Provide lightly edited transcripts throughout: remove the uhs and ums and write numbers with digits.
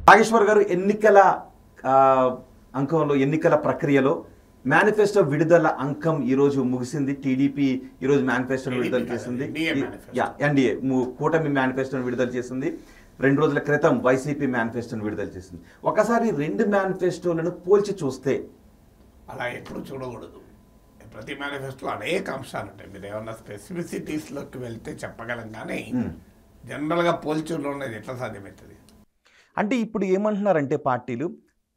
నాగేశ్వర్ గారు, ఎన్నికల అంకంలో, ఎన్నికల ప్రక్రియలో మేనిఫెస్టో విడుదల అంకం ఈరోజు ముగిసింది. టీడీపీ ఈరోజు మేనిఫెస్టోను విడుదల చేసింది. ఎన్డీఏ కూటమి మేనిఫెస్టోను విడుదల చేసింది. 2 రోజుల క్రితం వైసీపీ మేనిఫెస్టోను విడుదల చేసింది. ఒకసారి 2 మేనిఫెస్టోలను పోల్చి చూస్తే, అలా ఎప్పుడు చూడకూడదు. ప్రతి మేనిఫెస్టోలో అనేక అంశాలు ఉంటాయి. మీరు ఏమన్నా స్పెసిఫిసిటీస్లోకి వెళ్తే చెప్పగలం, కానీ జనరల్గా పోల్చులో ఉన్నది ఎట్లా సాధ్యమవుతుంది? అంటే ఇప్పుడు ఏమంటున్నారంటే పార్టీలు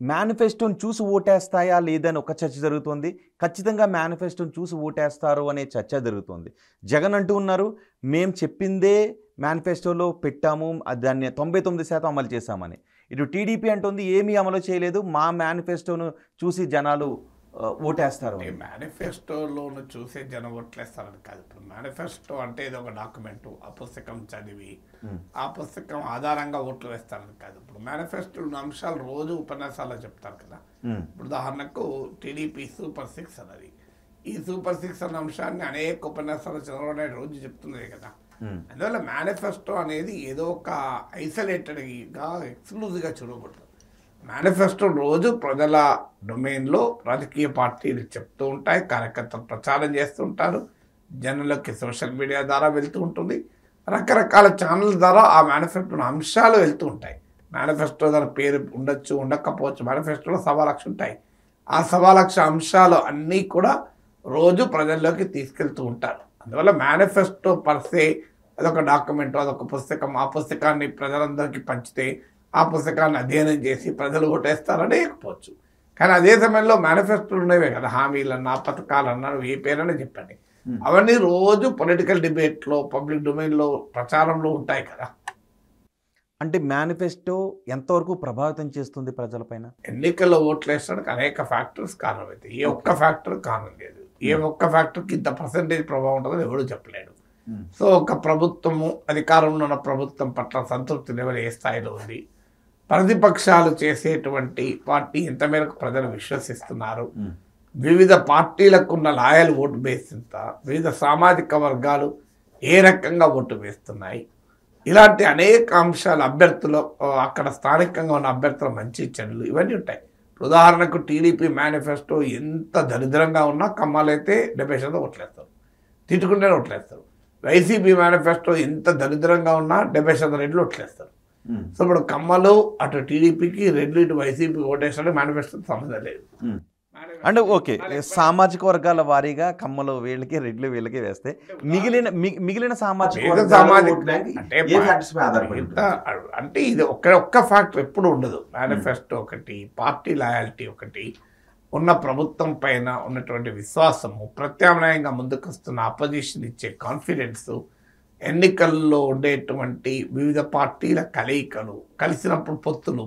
మేనిఫెస్టోని చూసి ఓటేస్తాయా లేదని ఒక చర్చ జరుగుతుంది. ఖచ్చితంగా మేనిఫెస్టోని చూసి ఓటేస్తారు అనే చర్చ జరుగుతుంది. జగన్ అంటూ ఉన్నారు, మేము చెప్పిందే మేనిఫెస్టోలో పెట్టాము, దాన్ని 99% అమలు చేశామని. ఇటు టీడీపీ అంటుంది ఏమీ అమలు చేయలేదు, మా మేనిఫెస్టోను చూసి జనాలు ఓటేస్తారు. మేనిఫెస్టోలోను చూసే జనం ఓట్లేస్తారని కాదు. ఇప్పుడు మేనిఫెస్టో అంటే ఇది ఒక డాక్యుమెంట్, ఆ పుస్తకం చదివి ఆ పుస్తకం ఆధారంగా ఓట్లు వేస్తారని కాదు. ఇప్పుడు మేనిఫెస్టోలో అంశాలు రోజు ఉపన్యాసాల్లో చెప్తారు కదా. ఇప్పుడు ఉదాహరణకు టీడీపీ సూపర్ 6 అన్నది, ఈ సూపర్ 6 అన్న అంశాన్ని అనేక ఉపన్యాసాలు చదవడం నాయుడు రోజు చెప్తున్నది కదా. అందువల్ల మేనిఫెస్టో అనేది ఏదో ఒక ఐసోలేటెడ్గా ఎక్స్క్లూజివ్గా చూడకూడదు. మేనిఫెస్టో రోజు ప్రజల డొమైన్లో రాజకీయ పార్టీలు చెప్తూ ఉంటాయి, కార్యకర్తలు ప్రచారం చేస్తుంటారు, జనులకి సోషల్ మీడియా ద్వారా వెళ్తూ ఉంటుంది, రకరకాల ఛానల్ ద్వారా ఆ మేనిఫెస్టో అంశాలు వెళ్తూ ఉంటాయి. మేనిఫెస్టో దాని పేరు ఉండొచ్చు, ఉండకపోవచ్చు. మేనిఫెస్టోలో 1,00,000 ఉంటాయి. ఆ 1,00,000 అంశాలు అన్నీ కూడా రోజు ప్రజల్లోకి తీసుకెళ్తూ ఉంటారు. అందువల్ల మేనిఫెస్టో పర్సే అదొక డాక్యుమెంట్, అదొక పుస్తకం. ఆ పుస్తకాన్ని ప్రజలందరికీ పంచితే ఆ పుస్తకాన్ని అధ్యయనం చేసి ప్రజలు ఓటేస్తారని లేకపోవచ్చు. కానీ అదే సమయంలో మేనిఫెస్టోలు ఉన్నవే కదా, హామీలన్నా పథకాలన్నా ఏ పేరైనా చెప్పండి, అవన్నీ రోజు పొలిటికల్ డిబేట్లో పబ్లిక్ డొమైన్లో ప్రచారంలో ఉంటాయి కదా. అంటే మేనిఫెస్టో ఎంతవరకు ప్రభావితం చేస్తుంది ప్రజలపైన? ఎన్నికల్లో ఓట్లు వేసడానికి అనేక ఫ్యాక్టర్స్ కారణమైతే, ఏ ఒక్క ఫ్యాక్టర్ కారణం లేదు. ఏ ఒక్క ఫ్యాక్టర్కి ఇంత పర్సెంటేజ్ ప్రభావం ఉంటుందని ఎవరు చెప్పలేడు. సో ఒక ప్రభుత్వము, అధికారంలో ఉన్న ప్రభుత్వం పట్ల సంతృప్తి లెవెల్ ఏ స్థాయిలో ఉంది, ప్రతిపక్షాలు చేసేటువంటి పార్టీ ఎంత మేరకు ప్రజలు విశ్వసిస్తున్నారు, వివిధ పార్టీలకు ఉన్న లాయల్ ఓటు బేస్ ఎంత, వివిధ సామాజిక వర్గాలు ఏ రకంగా ఓటు వేస్తున్నాయి, ఇలాంటి అనేక అంశాలు, అభ్యర్థులు అక్కడ స్థానికంగా ఉన్న అభ్యర్థుల మంచి చెడులు ఇవన్నీ ఉంటాయి. ఉదాహరణకు టీడీపీ మేనిఫెస్టో ఎంత దరిద్రంగా ఉన్నా కమ్మాలైతే 70% ఓట్లేస్తారు, తిట్టుకుంటేనే ఓట్లేస్తారు. వైసీపీ మేనిఫెస్టో ఎంత దరిద్రంగా ఉన్నా 70% రెడ్లు ఓట్లేస్తారు. సో ఇప్పుడు కమ్మలు అటు టీడీపీకి, రెడ్లు ఇటు వైసీపీ ఓటేసాడు, మేనిఫెస్టో సంబంధం లేదు. అంటే ఓకే, సామాజిక వర్గాల వారీగా కమ్మలు వీళ్ళకి, రెడ్లు వీళ్ళకి వేస్తే మిగిలిన సామాజిక అంటే ఇది ఒక్క ఫ్యాక్టర్ ఎప్పుడు ఉండదు. మేనిఫెస్టో ఒకటి, పార్టీ లాయాలిటీ ఒకటి, ఉన్న ప్రభుత్వం పైన ఉన్నటువంటి విశ్వాసము, ప్రత్యామ్నాయంగా ముందుకు వస్తున్న అపోజిషన్ ఇచ్చే కాన్ఫిడెన్స్, ఎన్నికల్లో ఉండేటువంటి వివిధ పార్టీల కలయికలు, కలిసినప్పుడు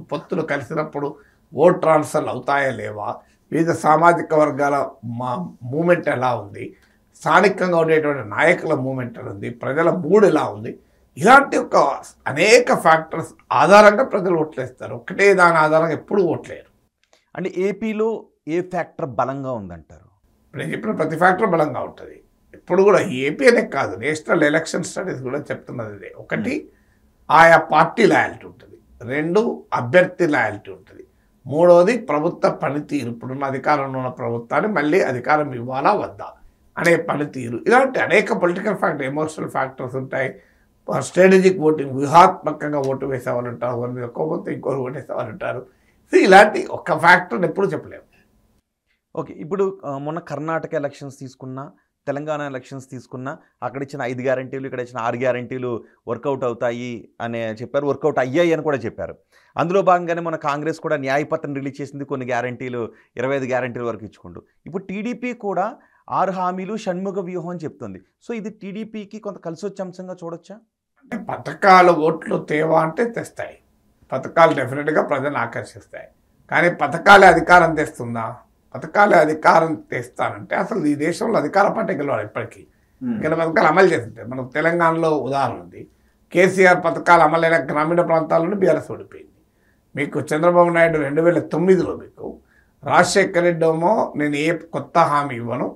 పొత్తులు కలిసినప్పుడు ఓట్ ట్రాన్స్ఫర్లు అవుతాయా లేవా, వివిధ సామాజిక వర్గాల మూమెంట్ ఎలా ఉంది, స్థానికంగా ఉండేటువంటి నాయకుల మూమెంట్ ఎలా ఉంది, ప్రజల మూడ్ ఎలా ఉంది, ఇలాంటి ఒక అనేక ఫ్యాక్టర్స్ ఆధారంగా ప్రజలు ఓట్లేస్తారు. ఒకటే దాని ఆధారంగా ఎప్పుడు ఓట్లేరు. అంటే ఏపీలో ఏ ఫ్యాక్టర్ బలంగా ఉందంటారు? ఇప్పుడు నేను చెప్పిన ప్రతి ఫ్యాక్టర్ బలంగా ఉంటుంది. ఇప్పుడు కూడా ఏపీ అనే కాదు, నేషనల్ ఎలక్షన్ స్టడీస్ కూడా చెప్తున్నది ఇదే. ఒకటి, ఆయా పార్టీ లాయాలిటీ ఉంటుంది. 2, అభ్యర్థి లాయాలిటీ ఉంటుంది. 3వది ప్రభుత్వ పనితీరు, ఇప్పుడున్న అధికారంలో ఉన్న ప్రభుత్వాన్ని మళ్ళీ అధికారం ఇవ్వాలా వద్దా అనే పనితీరు. ఇలాంటి అనేక పొలిటికల్ ఫ్యాక్టర్, ఎమోషనల్ ఫ్యాక్టర్స్ ఉంటాయి. స్ట్రాటజిక్ ఓటింగ్, వ్యూహాత్మకంగా ఓటు వేసేవాళ్ళు ఉంటారు, ఒకరి మీద ఒక్కపోతే ఇంకోరు ఓటేసేవాళ్ళు ఉంటారు. సో ఇలాంటి ఒక ఫ్యాక్టర్ని ఎప్పుడు చెప్పలేము. ఓకే, ఇప్పుడు మొన్న కర్ణాటక ఎలక్షన్స్ తీసుకున్నా, తెలంగాణ ఎలక్షన్స్ తీసుకున్నా, అక్కడ ఇచ్చిన 5 గ్యారంటీలు, ఇక్కడ ఇచ్చిన 6 గ్యారంటీలు వర్కౌట్ అవుతాయి అని చెప్పారు, వర్కౌట్ అయ్యాయి అని కూడా చెప్పారు. అందులో భాగంగానే మన కాంగ్రెస్ కూడా న్యాయపత్రం రిలీజ్ చేసింది, కొన్ని గ్యారంటీలు 25 గ్యారంటీల వరకు ఇచ్చుకుంటూ. ఇప్పుడు టీడీపీ కూడా 6 హామీలు షణ్ముఖ వ్యూహం అని చెప్తుంది. సో ఇది టీడీపీకి కొంత కలిసి వచ్చే అంశంగా చూడొచ్చా? అంటే పథకాలు ఓట్లు తేవా అంటే తెస్తాయి, పథకాలు డెఫినెట్గా ప్రజలను ఆకర్షిస్తాయి. కానీ పథకాలే అధికారం తెస్తుందా? పథకాలే అధికారం తెస్తానంటే అసలు ఈ దేశంలో అధికార పార్టీ గెలవాలి ఎప్పటికీ. ఇక్కడ పథకాలు అమలు చేస్తుంటాయి. మనకు తెలంగాణలో ఉదాహరణ ఉంది, కేసీఆర్ పథకాలు అమలైన గ్రామీణ ప్రాంతాల్లోనే బీఆర్ఎస్ ఓడిపోయింది. మీకు చంద్రబాబు నాయుడు 2009లో, మీకు రాజశేఖర రెడ్డి ఏమో నేను ఏ కొత్త హామీ ఇవ్వను,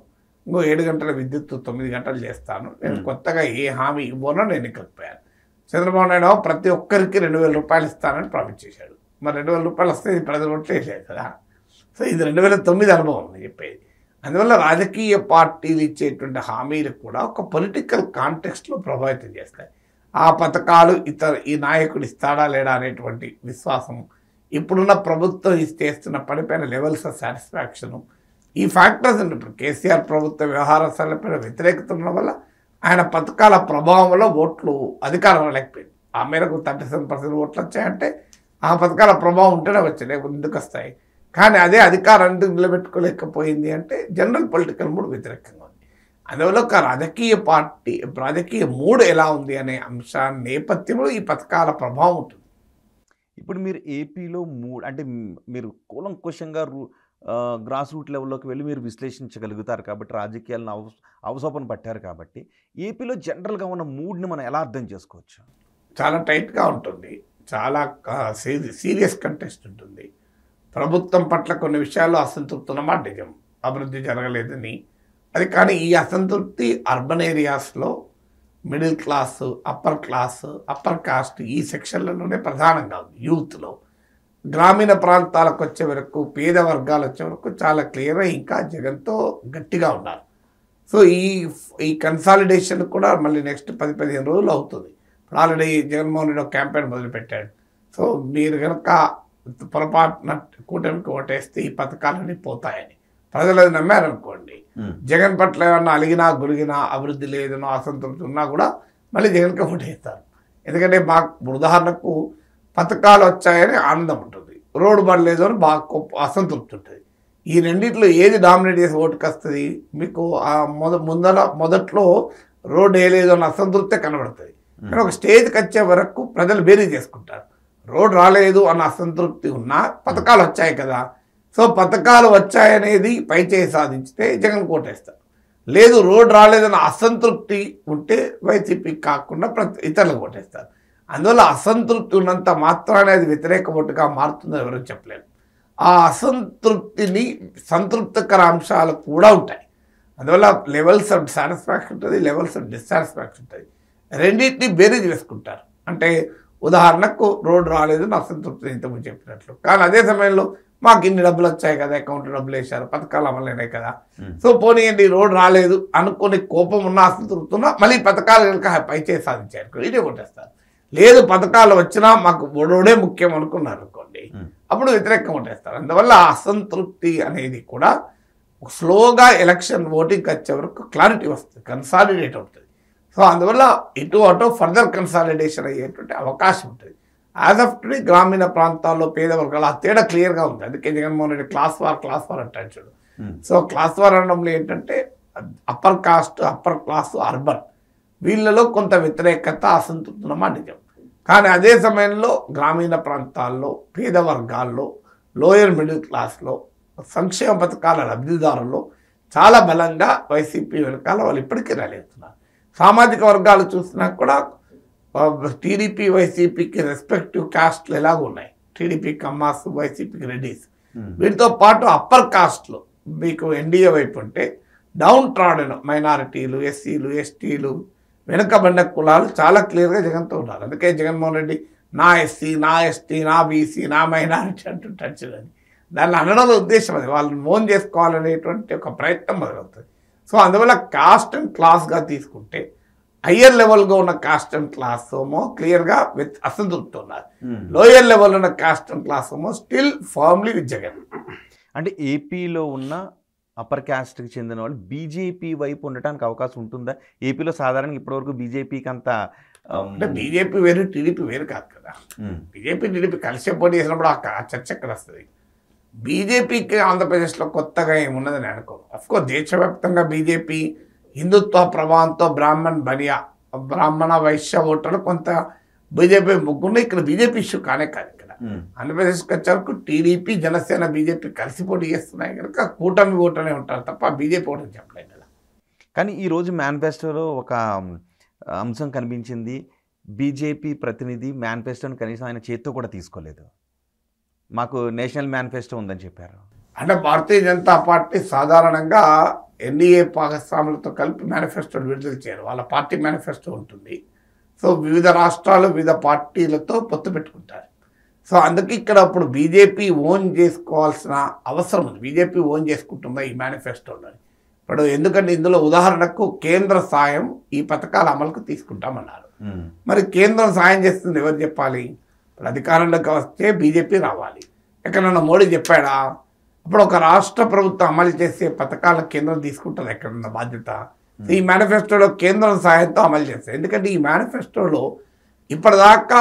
ఇంకో 7 గంటల విద్యుత్ 9 గంటలు చేస్తాను, నేను కొత్తగా ఏ హామీ ఇవ్వనో నేను ఎన్నికకపోయాను. చంద్రబాబు నాయుడు ప్రతి ఒక్కరికి 2,000 రూపాయలు ఇస్తానని ప్రామిస్ చేశాడు. మరి 2,000 రూపాయలు వస్తే ప్రజలు ఓట్లేయలేదు కదా. సో ఇది 2009 అనుభవం నేను చెప్పేది. అందువల్ల రాజకీయ పార్టీలు ఇచ్చేటువంటి హామీలు కూడా ఒక పొలిటికల్ కాంటెక్స్ట్లో ప్రభావితం చేస్తాయి. ఆ పథకాలు ఈ నాయకుడు ఇస్తాడా లేడా అనేటువంటి విశ్వాసం, ఇప్పుడున్న ప్రభుత్వం చేస్తున్న పనిపైన లెవెల్స్ ఆఫ్ సాటిస్ఫాక్షను, ఈ ఫ్యాక్టర్స్ ఇప్పుడు కేసీఆర్ ప్రభుత్వ వ్యవహారాలపైన వ్యతిరేకత ఉండడం వల్ల ఆయన పథకాల ప్రభావం వల్ల ఓట్లు అధికారం లేకపోయింది. ఆ మేరకు 37% ఓట్లు వచ్చాయంటే ఆ పథకాల ప్రభావం ఉంటేనే వచ్చాయి, లేకపోతే ఎందుకు వస్తాయి. కానీ అదే అధికారాన్ని నిలబెట్టుకోలేకపోయింది అంటే జనరల్ పొలిటికల్ మూడ్ వ్యతిరేకంగా ఉంది. అందువల్ల ఒక రాజకీయ మూడ్ ఎలా ఉంది అనే అంశాన్ని నేపథ్యంలో ఈ పథకాల ప్రభావం ఉంటుంది. ఇప్పుడు మీరు ఏపీలో అంటే మీరు కూలంకుషంగా గ్రాస్ రూట్ లెవెల్లోకి వెళ్ళి మీరు విశ్లేషించగలుగుతారు కాబట్టి, రాజకీయాలను అవసోపన పట్టారు కాబట్టి, ఏపీలో జనరల్గా ఉన్న మూడ్ని మనం ఎలా అర్థం చేసుకోవచ్చు? చాలా టైట్గా ఉంటుంది, చాలా సీరియస్ కంటెస్ట్ ఉంటుంది. ప్రభుత్వం పట్ల కొన్ని విషయాల్లో అసంతృప్తి ఉన్నమాట నిజం, అభివృద్ధి జరగలేదని. అది కానీ ఈ అసంతృప్తి అర్బన్ ఏరియాస్లో మిడిల్ క్లాస్, అప్పర్ కాస్ట్ ఈ సెక్షన్లలోనే ప్రధానంగా ఉంది. యూత్లో గ్రామీణ ప్రాంతాలకు వచ్చే వరకు, పేద వర్గాలు వచ్చే వరకు చాలా క్లియర్గా ఇంకా జగన్తో గట్టిగా ఉన్నారు. సో ఈ కన్సాలిడేషన్ కూడా మళ్ళీ నెక్స్ట్ 10-15 రోజులు అవుతుంది. ఇప్పుడు ఆల్రెడీ జగన్మోహన్ రెడ్డి ఒక క్యాంపెయిన్ మొదలుపెట్టాడు. సో మీరు కనుక పొరపాటున కూటమికి ఓటేస్తే ఈ పథకాలన్నీ పోతాయని ప్రజలు అది నమ్మారనుకోండి, జగన్ పట్ల ఏమన్నా అలిగినా గురిగినా, అభివృద్ధి లేదనో అసంతృప్తి ఉన్నా కూడా మళ్ళీ జగన్కి ఓటేస్తారు. ఎందుకంటే మాకు ఉదాహరణకు పథకాలు వచ్చాయని ఆనందం ఉంటుంది, రోడ్డు పడలేదు అని బాగా అసంతృప్తి ఉంటుంది. ఈ రెండింటిలో ఏది డామినేట్ చేసి ఓటుకు వస్తుంది? మీకు మొదట్లో రోడ్డు వేయలేదు అన్న అసంతృప్తే కనబడుతుంది. కానీ ఒక స్టేజ్కి వచ్చే వరకు ప్రజలు బేరీ చేసుకుంటారు. రోడ్డు రాలేదు అన్న అసంతృప్తి ఉన్నా పథకాలు వచ్చాయి కదా, సో పథకాలు వచ్చాయనేది పైచేయి సాధించితే జగన్ కోటేస్తారు. లేదు రోడ్డు రాలేదన్న అసంతృప్తి ఉంటే వైసీపీకి కాకుండా ఇతరులకు కోటేస్తారు. అందువల్ల అసంతృప్తి ఉన్నంత మాత్రానే అది వ్యతిరేక ఓటుగా మారుతుందని ఎవరూ చెప్పలేరు. ఆ అసంతృప్తిని సంతృప్తికర అంశాలు కూడా ఉంటాయి. అందువల్ల లెవెల్స్ ఆఫ్ సాటిస్ఫాక్షన్ ఉంటుంది, లెవెల్స్ ఆఫ్ డిస్సాటిస్ఫాక్షన్ ఉంటుంది. రెండింటిని బేరీజ్ వేసుకుంటారు. అంటే ఉదాహరణకు రోడ్డు రాలేదు నా అసంతృప్తి ఇంతకుముందు చెప్పినట్లు, కానీ అదే సమయంలో మాకు ఇన్ని డబ్బులు వచ్చాయి కదా, అకౌంట్లో డబ్బులు వేశారు, పథకాలు అమలైనాయి కదా, సో పోనీయండి రోడ్డు రాలేదు అనుకుని కోపం ఉన్న అసంతృప్తి ఉన్నా మళ్ళీ పథకాలు కనుక పైచేసి సాధించారు ఇదే కొట్టేస్తారు. లేదు పథకాలు వచ్చినా మాకు రోడే ముఖ్యం అనుకున్నారు అనుకోండి, అప్పుడు వ్యతిరేకం కొట్టేస్తారు. అందువల్ల అసంతృప్తి అనేది కూడా స్లోగా ఎలక్షన్ ఓటింగ్కి వచ్చే వరకు క్లారిటీ వస్తుంది, కన్సాలిడేట్ అవుతుంది. సో అందువల్ల ఇటు అటు ఫర్దర్ కన్సాలిడేషన్ అయ్యేటువంటి అవకాశం ఉంటుంది. యాజ్ ఆఫ్ టుడే గ్రామీణ ప్రాంతాల్లో పేద వర్గాలు ఆ తేడా క్లియర్గా ఉంది. అందుకే జగన్మోహన్ రెడ్డి క్లాస్ వార్ అంటాడు చూడు. సో క్లాస్ వార్ అనడంలో ఏంటంటే upper caste, upper class, urban వీళ్ళలో కొంత వ్యతిరేకత, అసంతృప్తి ఉన్నమాట నిజం. కానీ అదే సమయంలో గ్రామీణ ప్రాంతాల్లో, పేద వర్గాల్లో, లోయర్ మిడిల్ క్లాస్లో, సంక్షేమ పథకాల లబ్ధిదారుల్లో చాలా బలంగా వైసీపీ వెనకాల వాళ్ళు ఇప్పటికీ రాలేస్తున్నారు. సామాజిక వర్గాలు చూసినా కూడా టీడీపీ వైసీపీకి రెస్పెక్టివ్ కాస్ట్లు ఎలాగ ఉన్నాయి. టీడీపీకి కమ్మాస్, వైసీపీకి రెడ్డిస్. వీటితో పాటు అప్పర్ కాస్ట్లో మీకు ఎన్డీఏ వైపు ఉంటే డౌన్ ట్రాడెన్ మైనారిటీలు, ఎస్సీలు, ఎస్టీలు, వెనుకబడిన కులాలు చాలా క్లియర్గా జగన్తో ఉన్నారు. అందుకే జగన్మోహన్ రెడ్డి నా ఎస్సీ, నా ఎస్టీ, నా బీసీ, నా మైనారిటీ అంటుంటాడు చూడండి. దాన్ని అనడంలో ఉద్దేశం అది, వాళ్ళని మోన్ చేసుకోవాలనేటువంటి ఒక ప్రయత్నం మొదలవుతుంది. సో అందువల్ల కాస్ట్ అండ్ క్లాస్గా తీసుకుంటే హయ్యర్ లెవెల్గా ఉన్న కాస్ట్ అండ్ క్లాస్ ఏమో క్లియర్గా విత్ అసంతృప్తి ఉన్నారు. లోయర్ లెవెల్ ఉన్న కాస్ట్ అండ్ క్లాస్ ఏమో స్టిల్ ఫర్మ్లీ విత్ జగన్. అంటే ఏపీలో ఉన్న అప్పర్ క్యాస్ట్కి చెందిన వాళ్ళు బీజేపీ వైపు ఉండటానికి అవకాశం ఉంటుందా? ఏపీలో సాధారణంగా ఇప్పటివరకు బీజేపీకి అంత అంటే బీజేపీ వేరు, టీడీపీ వేరు కాదు కదా. బీజేపీ టీడీపీ కలిసి పోటీ చేసినప్పుడు ఆ చర్చ ఎక్కడ వస్తుంది? బీజేపీకి ఆంధ్రప్రదేశ్లో కొత్తగా ఏమున్నదని అనుకోను. అఫ్కోర్స్ దేశవ్యాప్తంగా బీజేపీ హిందుత్వ ప్రభావంతో బ్రాహ్మణ వైశ్య ఓటర్లు కొంత బీజేపీ ముగ్గురు. ఇక్కడ బీజేపీ ఇష్యూ కానే కాదు. ఇక్కడ ఆంధ్రప్రదేశ్కి వచ్చేవరకు టీడీపీ, జనసేన, బీజేపీ కలిసి పోటీ చేస్తున్నాయి కనుక కూటమి ఓటనే ఉంటారు తప్ప బీజేపీ ఓటని చెప్పలేదు కదా. కానీ ఈరోజు మేనిఫెస్టోలో ఒక అంశం కనిపించింది, బీజేపీ ప్రతినిధి మేనిఫెస్టోని కనీసం ఆయన చేత్తో కూడా తీసుకోలేదు, మాకు నేషనల్ మేనిఫెస్టో ఉందని చెప్పారు. అంటే భారతీయ జనతా పార్టీ సాధారణంగా ఎన్డీఏ భాగస్వాములతో కలిపి మేనిఫెస్టోని విడుదల చేయరు. వాళ్ళ పార్టీ మేనిఫెస్టో ఉంటుంది. సో వివిధ రాష్ట్రాలు వివిధ పార్టీలతో పొత్తు పెట్టుకుంటారు. సో అందుకే ఇక్కడ ఇప్పుడు బీజేపీ ఓన్ చేసుకోవాల్సిన అవసరం ఉంది. బీజేపీ ఓన్ చేసుకుంటుందా ఈ మేనిఫెస్టోలో? ఇప్పుడు ఎందుకంటే ఇందులో ఉదాహరణకు కేంద్ర సాయం ఈ పథకాల అమలుకు తీసుకుంటామన్నారు. మరి కేంద్రం సాయం చేస్తుంది ఎవరు చెప్పాలి? ఇప్పుడు అధికారంలోకి వస్తే బీజేపీ రావాలి. ఎక్కడన్నా మోడీ చెప్పాడా? ఇప్పుడు ఒక రాష్ట్ర ప్రభుత్వం అమలు చేసే పథకాలను కేంద్రం తీసుకుంటుంది ఎక్కడున్న బాధ్యత. ఈ మేనిఫెస్టోలో కేంద్రం సాయంతో అమలు చేస్తారు. ఎందుకంటే ఈ మేనిఫెస్టోలో ఇప్పటిదాకా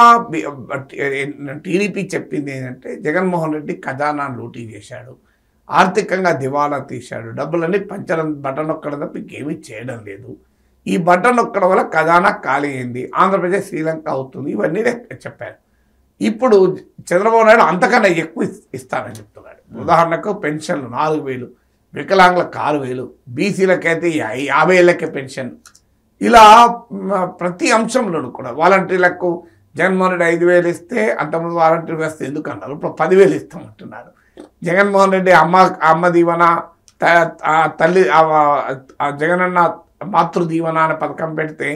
టీడీపీ చెప్పింది ఏంటంటే జగన్మోహన్ రెడ్డి ఖజానాను లూటీ చేశాడు, ఆర్థికంగా దివాలా తీశాడు, డబ్బులన్నీ పంచడం బటన్ నొక్కడం తప్ప ఇంకేమీ చేయడం లేదు. ఈ బటన్ నొక్కడం వల్ల ఖజానా ఖాళీ అయింది, ఆంధ్రప్రదేశ్ శ్రీలంక అవుతుంది, ఇవన్నీ చెప్పారు. ఇప్పుడు చంద్రబాబు నాయుడు అంతకన్నా ఎక్కువ ఇస్తానని చెప్తున్నాడు. ఉదాహరణకు పెన్షన్లు 4,000, వికలాంగులకు 6,000, బీసీలకైతే 50 ఏళ్ళకే పెన్షన్. ఇలా ప్రతి అంశంలోనూ కూడా వాలంటీర్లకు జగన్మోహన్ రెడ్డి 5,000 ఇస్తే అంతకుముందు వాలంటీర్ వ్యవస్థ ఎందుకు అన్నారు, ఇప్పుడు 10,000 ఇస్తామంటున్నారు. జగన్మోహన్ రెడ్డి అమ్మ దీవెన, తల్లి జగనన్న మాతృ దీవెన అనే పథకం పెడితే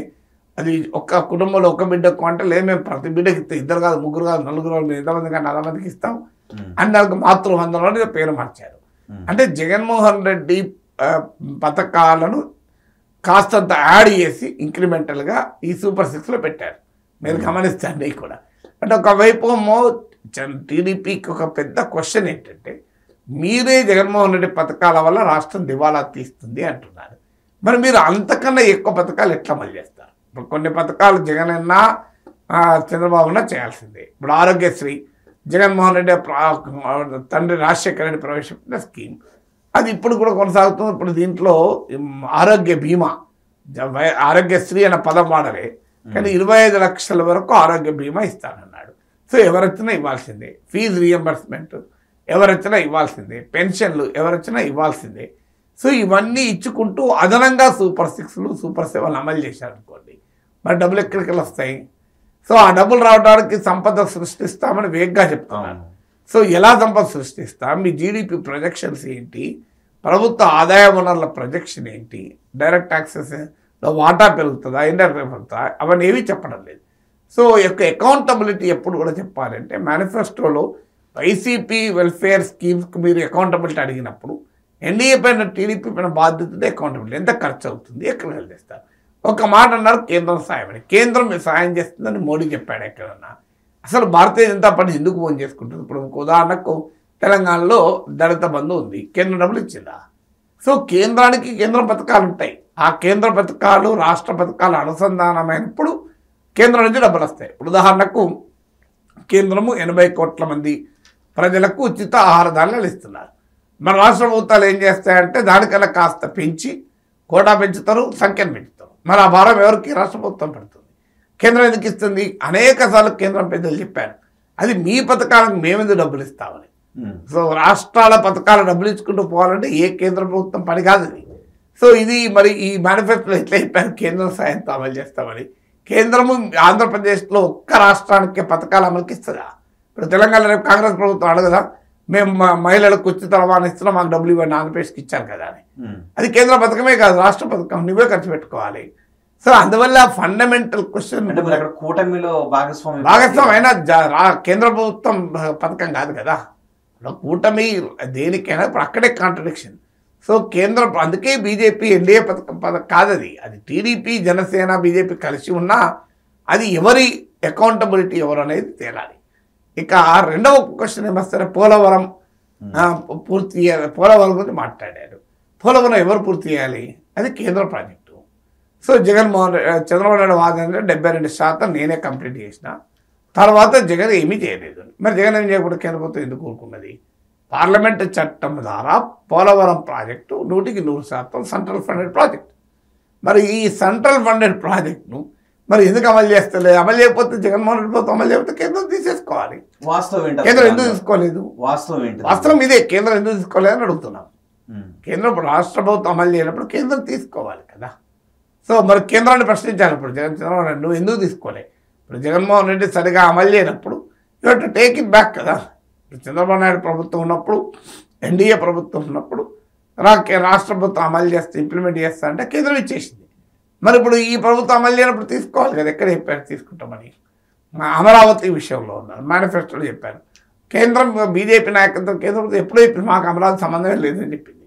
అది ఒక్క కుటుంబంలో ఒక బిడ్డకు అంటే లేదు, మేము ప్రతి బిడ్డకి ఇస్తాం, 2 కాదు 3 కాదు 4 ఎంతమంది కానీ 4 మందికి ఇస్తాం అని నాకు మాతృవందనలో పేరు మార్చారు. అంటే జగన్మోహన్ రెడ్డి పథకాలను కాస్తంత యాడ్ చేసి ఇంక్రిమెంటల్గా ఈ సూపర్ 6లో పెట్టారు. మీరు గమనిస్తాండి కూడా. అంటే ఒకవైపు టీడీపీకి ఒక పెద్ద క్వశ్చన్ ఏంటంటే, మీరే జగన్మోహన్ రెడ్డి పథకాల వల్ల రాష్ట్రం దివాలా తీస్తుంది అంటున్నారు. మరి మీరు అంతకన్నా ఎక్కువ పథకాలు ఎట్లా అమలు చేస్తారు? ఇప్పుడు కొన్ని పథకాలు జగనన్న చంద్రబాబున చేయాల్సిందే. ఇప్పుడు ఆరోగ్యశ్రీ జగన్మోహన్ రెడ్డి తండ్రి రాజశేఖర రెడ్డి ప్రవేశపెట్టిన స్కీమ్, అది ఇప్పుడు కూడా కొనసాగుతుంది. ఇప్పుడు దీంట్లో ఆరోగ్య బీమా, ఆరోగ్యశ్రీ అనే పదం వాడలే కానీ 25 లక్షల వరకు ఆరోగ్య బీమా ఇస్తానన్నాడు. సో ఎవరొచ్చినా ఇవ్వాల్సిందే. ఫీజు రియంబర్స్మెంట్ ఎవరొచ్చినా ఇవ్వాల్సిందే. పెన్షన్లు ఎవరొచ్చినా ఇవ్వాల్సిందే. సో ఇవన్నీ ఇచ్చుకుంటూ అదనంగా సూపర్ 6లు సూపర్ 7 అమలు చేశారనుకోండి, మరి డబ్బులు ఎక్కడికి వస్తాయి? సో ఆ డబ్బులు రావడానికి సంపద సృష్టిస్తామని వేగ్గా చెప్తున్నాను. సో ఎలా సంపద సృష్టిస్తాం? మీ జీడిపి ప్రొజెక్షన్స్ ఏంటి? ప్రభుత్వ ఆదాయ వనరుల ప్రొజెక్షన్ ఏంటి? డైరెక్ట్ ట్యాక్సెస్లో వాటా పెరుగుతుందా, ఇండైరెక్ట్ పెరుగుతుందా, అవన్నీ ఏమీ చెప్పడం లేదు. సో యొక్క అకౌంటబిలిటీ ఎప్పుడు కూడా చెప్పాలంటే, మేనిఫెస్టోలో వైసీపీ వెల్ఫేర్ స్కీమ్స్కి మీరు అకౌంటబిలిటీ అడిగినప్పుడు ఎన్డీఏ పైన టీడీపీ పైన బాధ్యత అకౌంటబిలిటీ, ఎంత ఖర్చు అవుతుంది, ఎక్కడ చేస్తారు. ఒక మాట అన్నారు కేంద్రం సాయం అని. కేంద్రం సాయం చేస్తుందని మోడీ చెప్పాడు ఎక్కడన్నా. అసలు భారతీయ జనతా పార్టీ ఎందుకు ఫోన్ చేసుకుంటుంది? ఇప్పుడు ఉదాహరణకు తెలంగాణలో దళిత బంధు ఉంది, కేంద్రం డబ్బులు ఇచ్చిందా? సో కేంద్రానికి కేంద్ర పథకాలు ఉంటాయి. ఆ కేంద్ర పథకాలు రాష్ట్ర పథకాలు అనుసంధానమైనప్పుడు కేంద్రం నుంచి డబ్బులు వస్తాయి. ఇప్పుడు ఉదాహరణకు కేంద్రము 80 కోట్ల మంది ప్రజలకు ఉచిత ఆహార ధాన్యాలు ఇస్తున్నారు. మన రాష్ట్ర ప్రభుత్వాలు ఏం చేస్తాయంటే దానికన్నా కాస్త పెంచి కోటా పెంచుతారు, సంఖ్యను పెంచుతారు. మరి ఆ భారం ఎవరికి? రాష్ట్ర ప్రభుత్వం పెడుతుంది. కేంద్రం ఎందుకు ఇస్తుంది? అనేక సార్లు కేంద్రం పెద్దలు చెప్పారు, అది మీ పథకాలకు మేమెందుకు డబ్బులు ఇస్తామని. సో రాష్ట్రాల పథకాల డబ్బులు ఇచ్చుకుంటూ పోవాలంటే ఏ కేంద్ర ప్రభుత్వం పని కాదు ఇది. సో ఇది మరి ఈ మేనిఫెస్టోలో ఎట్లా చెప్పారు కేంద్రం సాయంతో అమలు చేస్తామని? కేంద్రము ఆంధ్రప్రదేశ్లో ఒక్క రాష్ట్రానికి పథకాలు అమలుకి ఇస్తుందా? ఇప్పుడు తెలంగాణ రేపు కాంగ్రెస్ ప్రభుత్వం అడగదా, మేము మహిళలకు ఉచిత రవాణా ఇస్తున్నాం, మాకు డబ్బులు ఇవ్వండి, ఆంధ్రప్రదేశ్కి ఇచ్చారు కదా అని. అది కేంద్ర పథకమే కాదు, రాష్ట్ర పథకం, నువ్వే ఖర్చు పెట్టుకోవాలి. సో అందువల్ల ఫండమెంటల్ క్వశ్చన్, కూటమిలో భాగస్వామి అయినా కేంద్ర ప్రభుత్వం పథకం కాదు కదా. కూటమి దేనికైనా ఇప్పుడు అక్కడే కాంట్రడిక్షన్. సో కేంద్రం, అందుకే బీజేపీ ఎన్డీఏ పథకం కాదు అది. అది టీడీపీ జనసేన బీజేపీ కలిసి ఉన్నా అది ఎవరి అకౌంటబిలిటీ ఎవరు అనేది తేలాలి. ఇక రెండవ క్వశ్చన్ ఏమొస్తారంటే పోలవరం పూర్తి చేయాలి. పోలవరం గురించి మాట్లాడారు. పోలవరం ఎవరు పూర్తి చేయాలి? అది కేంద్ర ప్రాజెక్టు. సో చంద్రబాబు నాయుడు వాదన 72% నేనే కంప్లీట్ చేసిన, తర్వాత జగన్ ఏమీ చేయలేదు. మరి జగన్ ఏం చేయకుండా కేంద్ర ప్రభుత్వం ఎందుకు కోరుకున్నది? పార్లమెంటు చట్టం ద్వారా Polavaram project 100% central funded project. మరి ఈ సెంట్రల్ ఫండెడ్ ప్రాజెక్టును మరి ఎందుకు అమలు చేస్తలేదు? అమలు చేయకపోతే జగన్మోహన్ రెడ్డి ప్రభుత్వం అమలు చేయకపోతే కేంద్రం తీసేసుకోవాలి. కేంద్రం ఎందుకు తీసుకోలేదు? వాస్తవం ఇదే, కేంద్రం ఎందుకు తీసుకోలేదని అడుగుతున్నాం. కేంద్రం రాష్ట్ర ప్రభుత్వం అమలు చేయనప్పుడు కేంద్రం తీసుకోవాలి కదా. సో మరి కేంద్రాన్ని ప్రశ్నించాలి. ఇప్పుడు చంద్రబాబు నాయుడు నువ్వు ఎందుకు తీసుకోలే? ఇప్పుడు జగన్మోహన్ రెడ్డి సరిగా అమలు చేయనప్పుడు you have to take it back కదా. ఇప్పుడు చంద్రబాబు నాయుడు ప్రభుత్వం ఉన్నప్పుడు, ఎన్డీఏ ప్రభుత్వం ఉన్నప్పుడు రాష్ట్ర ప్రభుత్వం అమలు చేస్తే ఇంప్లిమెంట్ చేస్తా అంటే కేంద్రం ఇచ్చేసింది. మరి ఇప్పుడు ఈ ప్రభుత్వం అమలు చేయనప్పుడు తీసుకోవాలి కదా. ఎక్కడ చెప్పారు తీసుకుంటామని? అమరావతి విషయంలో ఉన్నారు, మేనిఫెస్టోలో చెప్పారు. కేంద్రం బీజేపీ నాయకత్వం కేంద్ర ప్రభుత్వం ఎప్పుడూ ఇప్పుడు మాకు అమరావతి సంబంధమే లేదని చెప్పింది.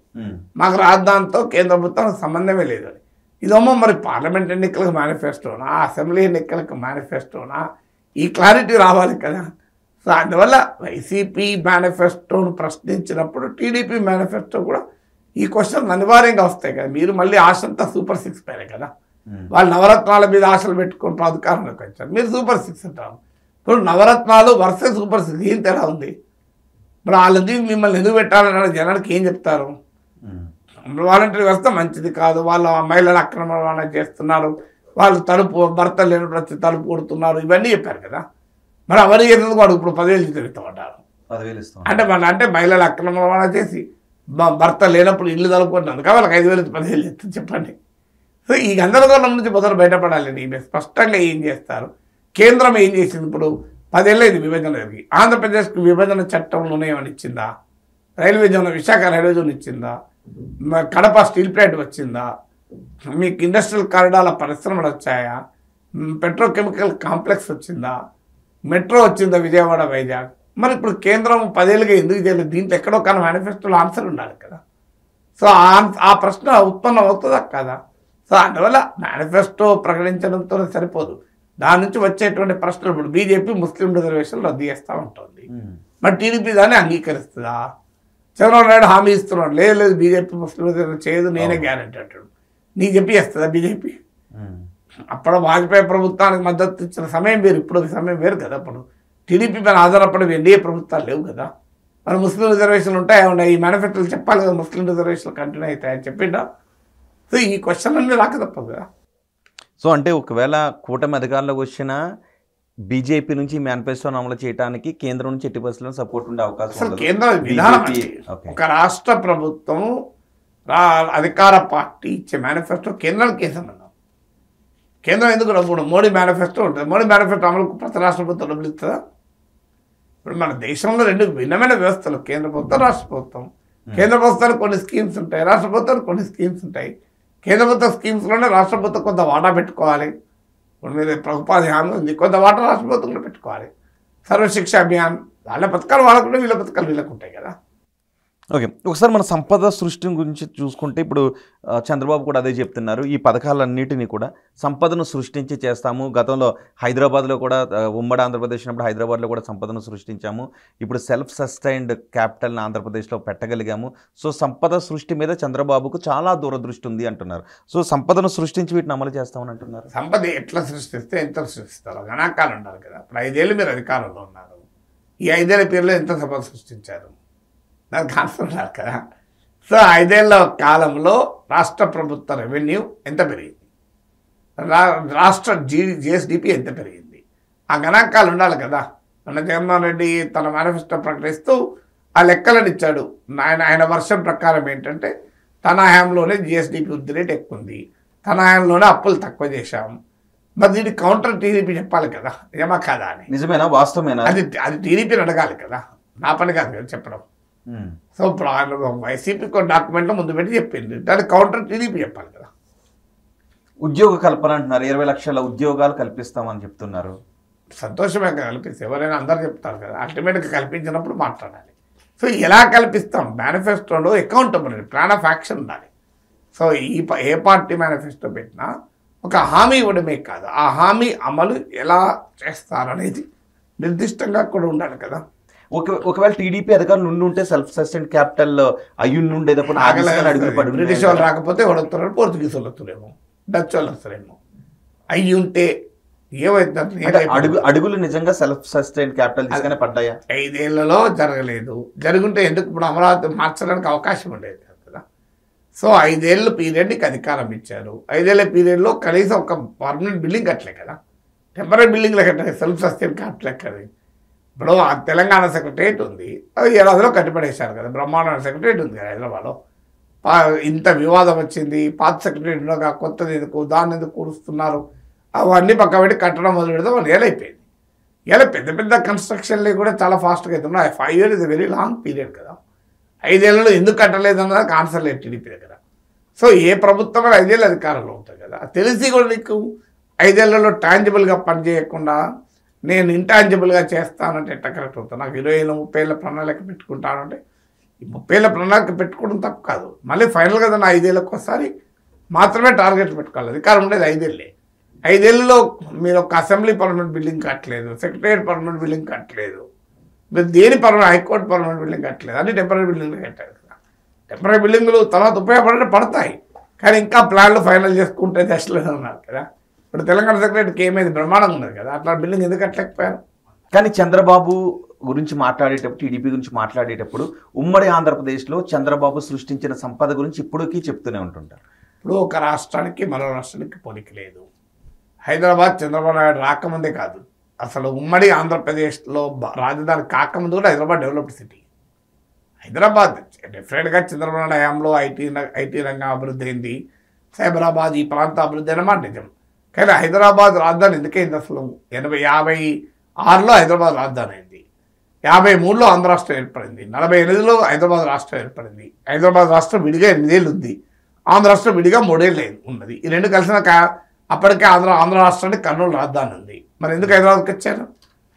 మాకు రాజధానితో కేంద్ర ప్రభుత్వం సంబంధమే లేదని. ఇదేమో మరి పార్లమెంట్ ఎన్నికలకు మేనిఫెస్టోనా, అసెంబ్లీ ఎన్నికలకు మేనిఫెస్టోనా, ఈ క్లారిటీ రావాలి కదా. సో అందువల్ల వైసీపీ మేనిఫెస్టోను ప్రశ్నించినప్పుడు టీడీపీ మేనిఫెస్టో కూడా ఈ క్వశ్చన్ అనివార్యంగా వస్తాయి కదా. మీరు మళ్ళీ ఆశంతా సూపర్ 6 పైన కదా, వాళ్ళు నవరత్నాల మీద ఆశలు పెట్టుకుంటూ అధికారంలోకి వచ్చారు, మీరు సూపర్ 6 అంటారు. ఇప్పుడు నవరత్నాలు వర్సెస్ సూపర్ 6 ఏం తేడా ఉంది? ఇప్పుడు వాళ్ళది మిమ్మల్ని ఎందుకు పెట్టాలన్న జనానికి ఏం చెప్తారు? వాలంటరీ వ్యవస్థ మంచిది కాదు, వాళ్ళు మహిళల అక్రమ రవాణా చేస్తున్నారు, వాళ్ళు భర్త లేని ప్రతి తలుపు కొడుతున్నారు, ఇవన్నీ చెప్పారు కదా. మరి అవన్నీ చేసేందుకు వాడు ఇప్పుడు 10,000 తిరుగుతామంటారు. అంటే అంటే మహిళల అక్రమ రవాణా చేసి భర్త లేనప్పుడు ఇల్లు తలుపుకుంటున్నారు కాబట్టి వాళ్ళకి 5,000 10,000 ఇస్తుంది చెప్పండి. సో ఈ గందరగోళం నుంచి మొదలు బయటపడాలండి. స్పష్టంగా ఏం చేస్తారు, కేంద్రం ఏం చేసింది? ఇప్పుడు 10 ఏళ్ళు ఇది విభజన జరిగి, ఆంధ్రప్రదేశ్కి విభజన చట్టంలోనే ఏమైనా ఇచ్చిందా? Railway zone, Visakha railway zone ఇచ్చిందా? కడప స్టీల్ ప్లాంట్ వచ్చిందా? మీకు ఇండస్ట్రియల్ కారిడార్ల పరిశ్రమలు వచ్చాయా? పెట్రోకెమికల్ కాంప్లెక్స్ వచ్చిందా? మెట్రో వచ్చిందా విజయవాడ వైజాగ్? మరి ఇప్పుడు కేంద్రం 10 ఏళ్ళుగా ఎందుకు చేయలేదు? దీంట్లో ఎక్కడో కానీ మేనిఫెస్టోలో ఆన్సర్ ఉండాలి కదా. సో ఆ ప్రశ్న ఉత్పన్నం అవుతుందా కదా. సో అందువల్ల మేనిఫెస్టో ప్రకటించడంతో సరిపోదు, దాని నుంచి వచ్చేటువంటి ప్రశ్నలు. ఇప్పుడు బీజేపీ ముస్లిం రిజర్వేషన్ రద్దు చేస్తూ ఉంటుంది, మరి టీడీపీ దాన్ని అంగీకరిస్తుందా? చంద్రబాబు నాయుడు హామీ ఇస్తున్నాడు, లేదు బీజేపీ ముస్లిం రిజర్వేషన్ చేయదు, నేనే గ్యారెంటీ అంటాడు. నీకు చెప్పి చేస్తుందా బీజేపీ? అప్పుడు వాజ్పేయి ప్రభుత్వానికి మద్దతు ఇచ్చిన సమయం వేరు, ఇప్పుడు సమయం వేరు కదా. అప్పుడు టీడీపీ మీద ఆధారపడి ఎన్డీఏ ప్రభుత్వాలు లేవు కదా. మరి ముస్లిం రిజర్వేషన్లు ఉంటాయి, ఉన్నాయి. ఈ మేనిఫెస్టోలు చెప్పాలి కదా, ముస్లిం రిజర్వేషన్లు కంటిన్యూ అవుతాయని చెప్పిండా. సో ఈ క్వశ్చన్ అన్నీ రాక తప్పదు కదా. సో అంటే ఒకవేళ కూటమి అధికారంలోకి వచ్చినా బీజేపీ నుంచి మేనిఫెస్టోను అమలు చేయడానికి కేంద్రం నుంచి ఎట్టి పరిస్థితుల్లో సపోర్ట్ ఉండే అవకాశం అసలు కేంద్ర విధానం ఒక రాష్ట్ర ప్రభుత్వం అధికార పార్టీ ఇచ్చే మేనిఫెస్టో కేంద్రానికి ఏ సంబంధం? కేంద్రం ఎందుకు డబ్బు? మోడీ మేనిఫెస్టో ఉంటుంది, మోడీ మేనిఫెస్టో అమలుకు ప్రతి రాష్ట్ర ప్రభుత్వం డబ్బులు ఇస్తుందా? ఇప్పుడు మన దేశంలో 2 భిన్నమైన వ్యవస్థలు, కేంద్ర ప్రభుత్వం రాష్ట్ర ప్రభుత్వం. కేంద్ర ప్రభుత్వానికి కొన్ని స్కీమ్స్ ఉంటాయి, రాష్ట్ర ప్రభుత్వానికి కొన్ని స్కీమ్స్ ఉంటాయి. కేంద్ర ప్రభుత్వ స్కీమ్స్లోనే రాష్ట్ర ప్రభుత్వం కొంత వాటా పెట్టుకోవాలి. ఇప్పుడు మీద ఉపాధి హామీ ఉంది, కొంత వాటా రాష్ట్ర ప్రభుత్వం కూడా పెట్టుకోవాలి. సర్వశిక్ష అభియాన్, వాళ్ళ పథకాలు వాళ్ళకుంటే వీళ్ళ పథకాలు వీళ్ళకు ఉంటాయి కదా. ఓకే, ఒకసారి మన సంపద సృష్టి గురించి చూసుకుంటే ఇప్పుడు చంద్రబాబు కూడా అదే చెప్తున్నారు, ఈ పథకాలన్నిటినీ కూడా సంపదను సృష్టించి చేస్తాము. గతంలో హైదరాబాద్లో కూడా ఉమ్మడి ఆంధ్రప్రదేశ్ ఉన్నప్పుడు హైదరాబాద్లో కూడా సంపదను సృష్టించాము, ఇప్పుడు సెల్ఫ్ సస్టైన్డ్ క్యాపిటల్ని ఆంధ్రప్రదేశ్లో పెట్టగలిగాము. సో సంపద సృష్టి మీద చంద్రబాబుకు చాలా దూరదృష్టి ఉంది అంటున్నారు. సో సంపదను సృష్టించి వీటిని అమలు చేస్తామని అంటున్నారు. సంపద ఎట్లా సృష్టిస్తే ఎంత సృష్టిస్తారో గణాంకాలు ఉండాలి కదా. ఇప్పుడు 5 ఏళ్ళు మీరు అధికారంలో ఉన్నారు, ఈ 5 ఏళ్ళ పేరులో ఎంత సంపద సృష్టించారు? నాకు ఆన్సర్ ఉండాలి కదా. సో 5 ఏళ్ల కాలంలో రాష్ట్ర ప్రభుత్వ రెవెన్యూ ఎంత పెరిగింది, రాష్ట్ర జిఎస్డిపి ఎంత పెరిగింది, ఆ గణాంకాలు ఉండాలి కదా. మన జగన్మోహన్ రెడ్డి తన మేనిఫెస్టో ప్రకటిస్తూ ఆ లెక్కలను ఇచ్చాడు. ఆయన వర్షం ప్రకారం ఏంటంటే తన హయాంలోనే జిఎస్డిపి వృద్ధి రేట్ ఎక్కువ ఉంది, తన హయాంలోనే అప్పులు తక్కువ చేశాం. మరి దీనికి కౌంటర్ టీడీపీ చెప్పాలి కదా, నిజమా కాదా అని. నిజమేనా, వాస్తవమేనా? అది టీడీపీని అడగాలి కదా, నా పని కాదు కదా చెప్పడం. సో వైసీపీ డాక్యుమెంట్లో ముందు పెట్టి చెప్పింది, దానికి కౌంటర్ టీడీపీ చెప్పాలి కదా. ఉద్యోగ కల్పన అంటున్నారు, 20 లక్షల ఉద్యోగాలు కల్పిస్తామని చెప్తున్నారు. సంతోషమే కల్పిస్తే ఎవరైనా అందరు చెప్తారు కదా, అల్టిమేట్గా కల్పించినప్పుడు మాట్లాడాలి. సో ఎలా కల్పిస్తాం? మేనిఫెస్టోలో అకౌంటబిలిటీ, ప్లాన్ ఆఫ్ యాక్షన్ ఉండాలి. సో ఏ పార్టీ మేనిఫెస్టో పెట్టినా ఒక హామీ ఇవ్వడమే కాదు, ఆ హామీ అమలు ఎలా చేస్తారనేది నిర్దిష్టంగా కూడా ఉండాలి కదా. ఒకవేళ టీడీపీ అధికారులు నుండి ఉంటే సెల్ఫ్ సస్టైన్డ్ క్యాపిటల్ అయ్యుండి ఉండేది. బ్రిటిష్ వాళ్ళు రాకపోతే వస్తున్నారు, పోర్చుగీస్ వాళ్ళు వస్తున్నారేమో, డచ్ వాళ్ళు వస్తారేమో. అయ్యి ఉంటే ఏమైతే అడుగులు నిజంగా సెల్ఫ్ సస్టైన్డ్ క్యాపిటల్ తీసుకునే పడ్డాయా? 5 ఏళ్లలో జరగలేదు. జరుగుంటే ఎందుకు ఇప్పుడు అమరావతి మార్చడానికి అవకాశం ఉండేది కదా. సో 5 ఏళ్ళ పీరియడ్కి అధికారం ఇచ్చారు. 5 ఏళ్ల పీరియడ్లో కనీసం ఒక పర్మనెంట్ బిల్డింగ్ కట్టలే కదా, టెంపరీ బిల్డింగ్లో కట్టాలి. సెల్ఫ్ సస్టైన్డ్ క్యాపిటల్ ఎక్కడి? ఇప్పుడు తెలంగాణ సెక్రటరియట్ ఉంది, అది ఏడాదిలో కట్టిపడేశారు కదా. బ్రహ్మాండ సెక్రటరియట్ ఉంది కదా హైదరాబాద్లో. ఇంత వివాదం వచ్చింది, పాత సెక్రటరియట్ ఉండగా కొత్తది ఎందుకు, దాన్ని ఎందుకు కూరుస్తున్నారు, అవన్నీ పక్క పెట్టి కట్టడం మొదలు పెడితే 1 ఏళ్ళు అయిపోయింది. ఇలా పెద్ద పెద్ద కన్స్ట్రక్షన్లు కూడా చాలా ఫాస్ట్గా అవుతున్నాయి. 5 years is very long period కదా. 5 ఏళ్లలో ఎందుకు కట్టలేదు అన్నదానికి ఆన్సర్ లేదు టీడీపీ దగ్గర. సో ఏ ప్రభుత్వం 5 ఏళ్ళు అధికారంలో ఉంటుంది కదా, తెలిసి కూడా నీకు 5 ఏళ్లలో టాంజిబుల్గా పనిచేయకుండా నేను ఇంటాంజిబుల్గా చేస్తానంటే ఎట్లా కరెక్ట్ అవుతాను? నాకు 20 ఏళ్ళ 30 ఏళ్ళ ప్రణాళిక పెట్టుకుంటానంటే ఈ 30 ఏళ్ళ ప్రణాళిక పెట్టుకోవడం తప్పు కాదు. మళ్ళీ ఫైనల్గా దాన్ని 5 ఏళ్ళకి ఒకసారి మాత్రమే టార్గెట్ పెట్టుకోవాలి. అధికారం ఉండేది 5 ఏళ్ళే. 5 ఏళ్ళలో మీరు ఒక అసెంబ్లీ పర్మనెంట్ బిల్డింగ్ కట్టలేదు, సెక్రటేరియట్ పర్మనెంట్ బిల్డింగ్ కట్టలేదు, మీరు దేని పర్మనెంట్ హైకోర్టు పర్మనెంట్ బిల్డింగ్ కట్టలేదు, అన్ని టెంపరీ బిల్డింగ్లు కట్టారు. టెంపరీ బిల్డింగ్లు తర్వాత ఉపయోగపడే పడతాయి, కానీ ఇంకా ప్లాన్లు ఫైనల్ చేసుకుంటే దశలోనే ఉన్నారు కదా. ఇప్పుడు తెలంగాణ సెక్రటరీకి ఏమైంది, బ్రహ్మాండంగా ఉన్నది కదా, అట్లా బిల్డింగ్ ఎందుకు కట్టలేకపోయారు? కానీ చంద్రబాబు గురించి మాట్లాడేటప్పుడు, టీడీపీ గురించి మాట్లాడేటప్పుడు ఉమ్మడి ఆంధ్రప్రదేశ్లో చంద్రబాబు సృష్టించిన సంపద గురించి ఇప్పటికీ చెప్తూనే ఉంటుంటారు. ఇప్పుడు ఒక రాష్ట్రానికి మరో రాష్ట్రానికి పోలిక లేదు. హైదరాబాద్ చంద్రబాబు నాయుడు రాకముందే కాదు, అసలు ఉమ్మడి ఆంధ్రప్రదేశ్లో రాజధాని కాకముందు కూడా హైదరాబాద్ డెవలప్డ్ సిటీ. హైదరాబాద్ డెఫినెట్గా చంద్రబాబు నాయుడు హయాంలో ఐటీ రంగం అభివృద్ధి అయింది, సైబరాబాద్ ఈ ప్రాంత అభివృద్ధి అన్నమాట నిజం. కానీ హైదరాబాద్ రాజధాని ఎందుకైంది? అసలు 56లో హైదరాబాద్ రాజధాని అయింది, 53లో ఆంధ్ర రాష్ట్రం ఏర్పడింది, 48లో హైదరాబాద్ రాష్ట్రం ఏర్పడింది. హైదరాబాద్ రాష్ట్రం విడిగా 8 ఏళ్ళు ఉంది, ఆంధ్ర రాష్ట్రం విడిగా 3 ఏళ్ళు ఉన్నది. ఈ రెండు కలిసినాక అప్పటికే ఆంధ్ర రాష్ట్రానికి కర్నూలు రాజధాని ఉంది. మరి ఎందుకు హైదరాబాద్కి వచ్చారు?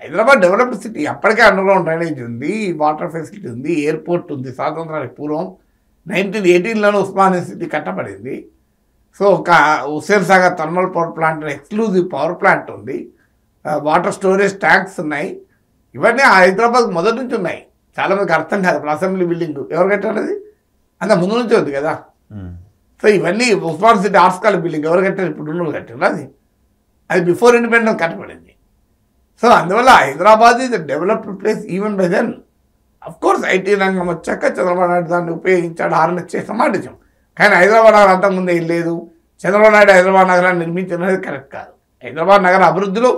హైదరాబాద్ డెవలప్డ్ సిటీ, అప్పటికే అండర్గ్రౌండ్ డ్రైనేజ్ ఉంది, వాటర్ ఫెసిలిటీ ఉంది, ఎయిర్పోర్ట్ ఉంది. స్వాతంత్రానికి పూర్వం 1918లోనే ఉస్మానియా సిటీ కట్టబడింది. సో ఒక Hussain Sagar thermal power plant, exclusive power plant ఉంది, వాటర్ స్టోరేజ్ ట్యాంక్స్ ఉన్నాయి. ఇవన్నీ హైదరాబాద్ మొదటి నుంచి ఉన్నాయి. చాలామందికి అర్థం కాదు. ఇప్పుడు అసెంబ్లీ బిల్డింగ్ ఎవరు కట్టారది? అంత ముందు నుంచి ఉంది కదా. సో ఇవన్నీ Osman city arts college building ఎవరు కట్టారు? ఇప్పుడు ఉన్నోళ్ళు కట్టారు. అది బిఫోర్ ఇండిపెండెన్స్ కట్టబడింది. సో అందువల్ల Hyderabad is developed place even by then. Of course IT రంగం వచ్చాక చంద్రబాబు నాయుడు దాన్ని ఉపయోగించాడు, హార్నెస్ చేసిన మాట నిజం. కానీ హైదరాబాద్ నగరం అంతకుముందు ఏం లేదు. చంద్రబాబు నాయుడు హైదరాబాద్ నగరాన్ని నిర్మించినది కరెక్ట్ కాదు. హైదరాబాద్ నగర అభివృద్ధిలో